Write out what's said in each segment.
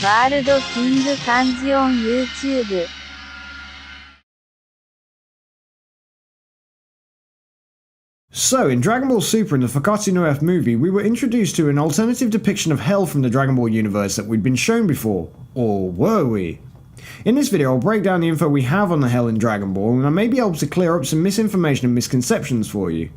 ワールドキング漢字on YouTube。So, in Dragon Ball Super and the Fakatsu no F movie, we were introduced to an alternative depiction of Hell from the Dragon Ball universe that we'd been shown before. Or were we? In this video, I'll break down the info we have on the Hell in Dragon Ball, and I may be able to clear up some misinformation and misconceptions for you.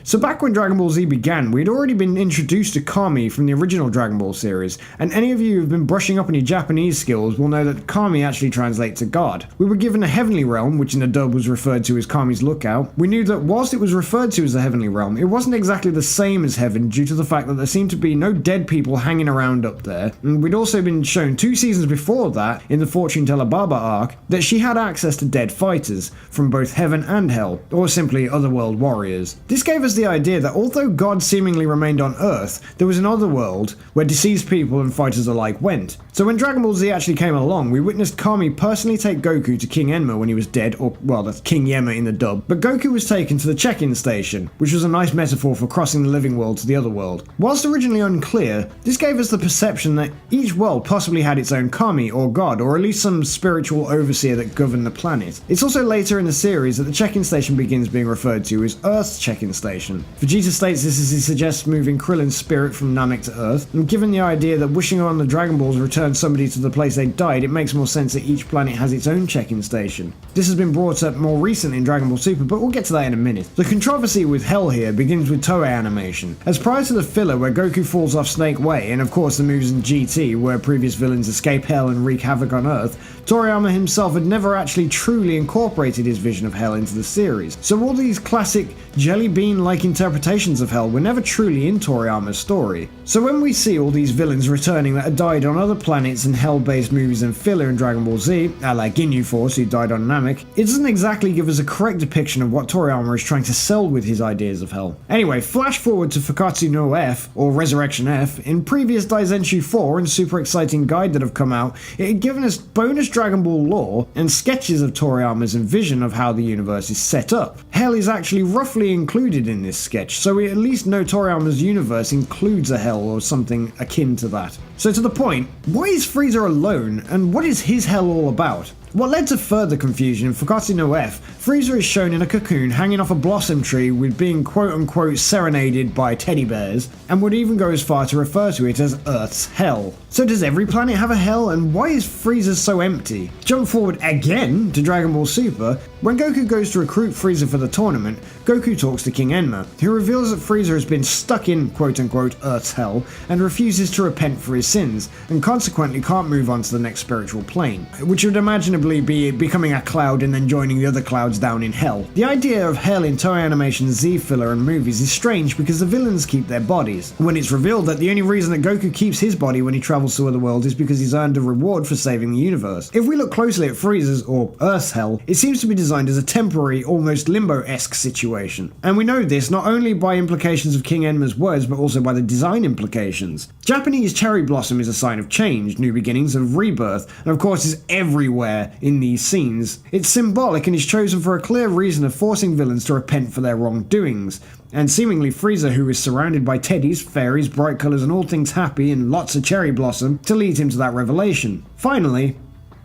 So back when Dragon Ball Z began, we'd already been introduced to Kami from the original Dragon Ball series, and any of you who've been brushing up on your Japanese skills will know that Kami actually translates to God. We were given a heavenly realm, which in the dub was referred to as Kami's Lookout. We knew that whilst it was referred to as the heavenly realm, it wasn't exactly the same as heaven due to the fact that there seemed to be no dead people hanging around up there, and we'd also been shown 2 seasons before that, in the Fortune Teller Baba arc, that she had access to dead fighters, from both heaven and hell, or simply otherworld warriors. This gave us the idea that although God seemingly remained on Earth, there was another world where deceased people and fighters alike went. So when Dragon Ball Z actually came along, we witnessed Kami personally take Goku to King Enma when he was dead, or well, that's King Yemma in the dub, but Goku was taken to the check-in station, which was a nice metaphor for crossing the living world to the other world. Whilst originally unclear, this gave us the perception that each world possibly had its own Kami, or God, or at least some spiritual overseer that governed the planet. It's also later in the series that the check-in station begins being referred to as Earth's check-in station. Vegeta states this as he suggests moving Krillin's spirit from Namek to Earth, and given the idea that wishing on the Dragon Balls return somebody to the place they died, it makes more sense that each planet has its own check-in station. This has been brought up more recently in Dragon Ball Super, but we'll get to that in a minute. The controversy with Hell here begins with Toei animation, as prior to the filler where Goku falls off Snake Way, and of course the moves in GT where previous villains escape Hell and wreak havoc on Earth, Toriyama himself had never actually truly incorporated his vision of Hell into the series. So all these classic jelly bean-like interpretations of Hell were never truly in Toriyama's story. So when we see all these villains returning that had died on other planets in Hell-based movies and filler in Dragon Ball Z, a la Ginyu Force who died on Namek, it doesn't exactly give us a correct depiction of what Toriyama is trying to sell with his ideas of Hell. Anyway, flash forward to Fakatsu no F, or Resurrection F. In previous Daizenshu 4 and super exciting guide that have come out, it had given us bonus Dragon Ball lore and sketches of Toriyama's vision of how the universe is set up. Hell is actually roughly included in this sketch, so we at least know Toriyama's universe includes a hell or something akin to that. So to the point, why is Freeza alone, and what is his hell all about? What led to further confusion in Fakatsu no F, Freeza is shown in a cocoon hanging off a blossom tree with being quote-unquote serenaded by teddy bears, and would even go as far to refer to it as Earth's hell. So does every planet have a hell, and why is Freeza so empty? Jump forward again to Dragon Ball Super. When Goku goes to recruit Freeza for the tournament, Goku talks to King Enma, who reveals that Freeza has been stuck in quote-unquote Earth's hell, and refuses to repent for his sins, and consequently can't move on to the next spiritual plane, which would imaginably be becoming a cloud and then joining the other clouds down in hell. The idea of hell in Toei Animation's Z filler and movies is strange because the villains keep their bodies, when it's revealed that the only reason that Goku keeps his body when he travels to other worlds is because he's earned a reward for saving the universe. If we look closely at Frieza's, or Earth's hell, it seems to be designed as a temporary, almost limbo-esque situation. And we know this not only by implications of King Enma's words, but also by the design implications. Japanese cherry blossom is a sign of change, new beginnings, and rebirth, and of course is everywhere in these scenes. It's symbolic and is chosen for a clear reason of forcing villains to repent for their wrongdoings. And seemingly Freeza, who is surrounded by teddies, fairies, bright colours and all things happy and lots of cherry blossom, to lead him to that revelation. Finally,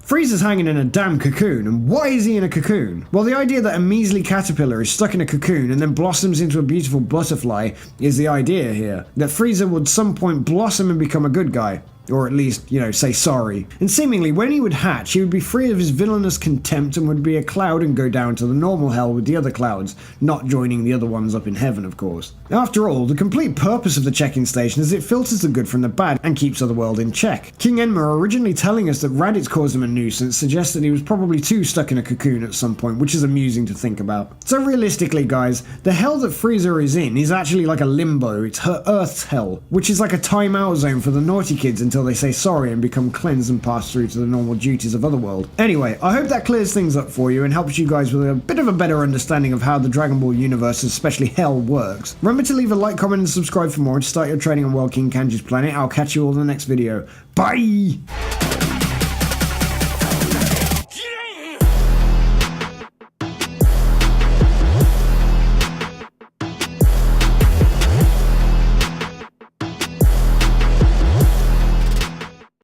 Frieza's hanging in a damn cocoon, and why is he in a cocoon? Well, the idea that a measly caterpillar is stuck in a cocoon and then blossoms into a beautiful butterfly is the idea here. That Freeza would some point blossom and become a good guy. Or at least, say sorry. And seemingly, when he would hatch, he would be free of his villainous contempt and would be a cloud and go down to the normal hell with the other clouds, not joining the other ones up in heaven, of course. After all, the complete purpose of the check-in station is it filters the good from the bad and keeps Otherworld in check. King Enma, originally telling us that Raditz caused him a nuisance, suggests that he was probably too stuck in a cocoon at some point, which is amusing to think about. So realistically, guys, the hell that Freeza is in is actually like a limbo. It's her Earth's hell, which is like a timeout zone for the naughty kids until they say sorry and become cleansed and pass through to the normal duties of Otherworld. Anyway, I hope that clears things up for you and helps you guys with a bit of a better understanding of how the Dragon Ball universe, especially Hell, works. Remember to leave a like, comment and subscribe for more and start your training on World King Kanji's planet. I'll catch you all in the next video. Bye!